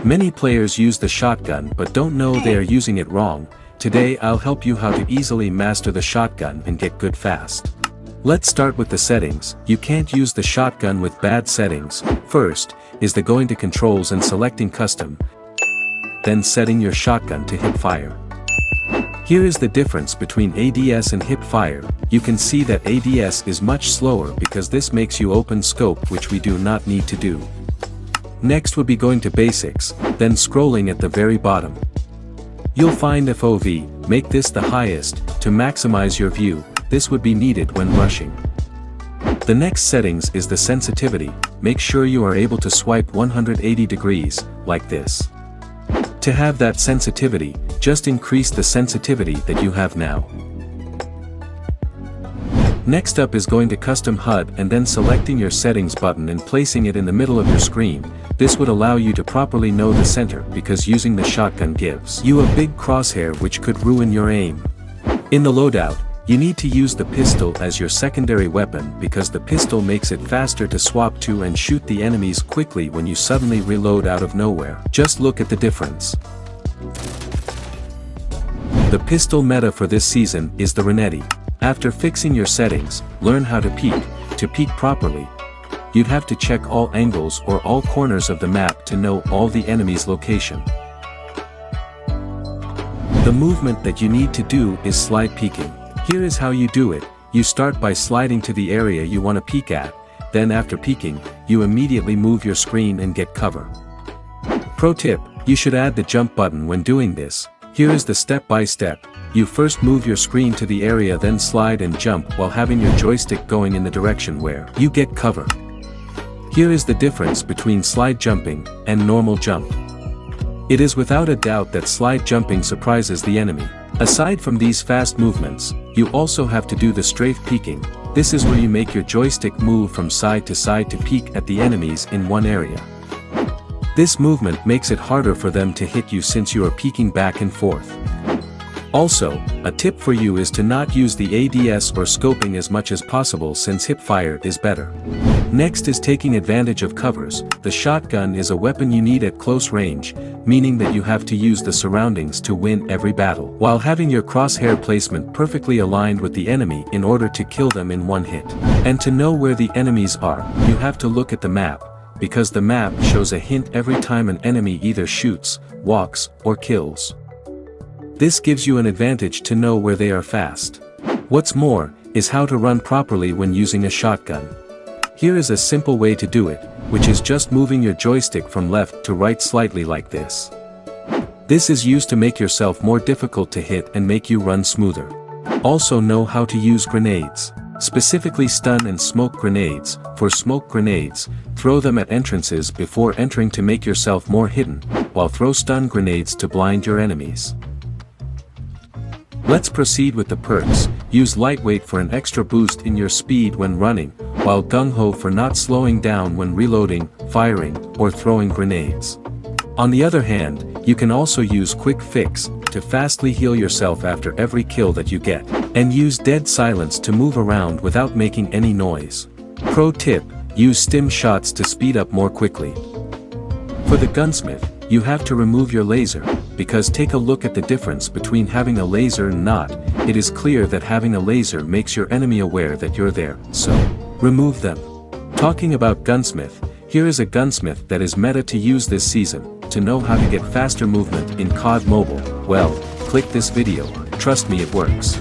Many players use the shotgun but don't know they are using it wrong. Today I'll help you how to easily master the shotgun and get good fast. Let's start with the settings. You can't use the shotgun with bad settings. First, is the going to controls and selecting custom. Then setting your shotgun to hip fire. Here is the difference between ADS and hip fire. You can see that ADS is much slower because this makes you open scope, which we do not need to do. Next would be going to basics, then scrolling at the very bottom. You'll find FOV, make this the highest, to maximize your view. This would be needed when rushing. The next settings is the sensitivity. Make sure you are able to swipe 180 degrees, like this. To have that sensitivity, just increase the sensitivity that you have now. Next up is going to custom HUD and then selecting your settings button and placing it in the middle of your screen. This would allow you to properly know the center because using the shotgun gives you a big crosshair which could ruin your aim. In the loadout, you need to use the pistol as your secondary weapon because the pistol makes it faster to swap to and shoot the enemies quickly when you suddenly reload out of nowhere. Just look at the difference. The pistol meta for this season is the Renetti. After fixing your settings, learn how to peek. To peek properly, you'd have to check all angles or all corners of the map to know all the enemy's location. The movement that you need to do is slide peeking. Here is how you do it. You start by sliding to the area you want to peek at, then after peeking, you immediately move your screen and get cover. Pro tip, you should add the jump button when doing this. Here is the step-by-step. You first move your screen to the area, then slide and jump while having your joystick going in the direction where you get cover. Here is the difference between slide jumping and normal jump. It is without a doubt that slide jumping surprises the enemy. Aside from these fast movements, you also have to do the strafe peeking. This is where you make your joystick move from side to side to peek at the enemies in one area. This movement makes it harder for them to hit you since you are peeking back and forth. Also, a tip for you is to not use the ADS or scoping as much as possible since hipfire is better. Next is taking advantage of covers. The shotgun is a weapon you need at close range, meaning that you have to use the surroundings to win every battle, while having your crosshair placement perfectly aligned with the enemy in order to kill them in one hit. And to know where the enemies are, you have to look at the map, because the map shows a hint every time an enemy either shoots, walks, or kills. This gives you an advantage to know where they are fast. What's more, is how to run properly when using a shotgun. Here is a simple way to do it, which is just moving your joystick from left to right slightly like this. This is used to make yourself more difficult to hit and make you run smoother. Also know how to use grenades. Specifically stun and smoke grenades. For smoke grenades, throw them at entrances before entering to make yourself more hidden, while throw stun grenades to blind your enemies. Let's proceed with the perks. Use lightweight for an extra boost in your speed when running, while gung-ho for not slowing down when reloading, firing, or throwing grenades. On the other hand, you can also use quick fix to fastly heal yourself after every kill that you get, and use dead silence to move around without making any noise. Pro tip, use stim shots to speed up more quickly. For the gunsmith, you have to remove your laser, because take a look at the difference between having a laser and not. It is clear that having a laser makes your enemy aware that you're there, so remove them. Talking about gunsmith, here is a gunsmith that is meta to use this season. To know how to get faster movement in COD Mobile, well, click this video, trust me it works.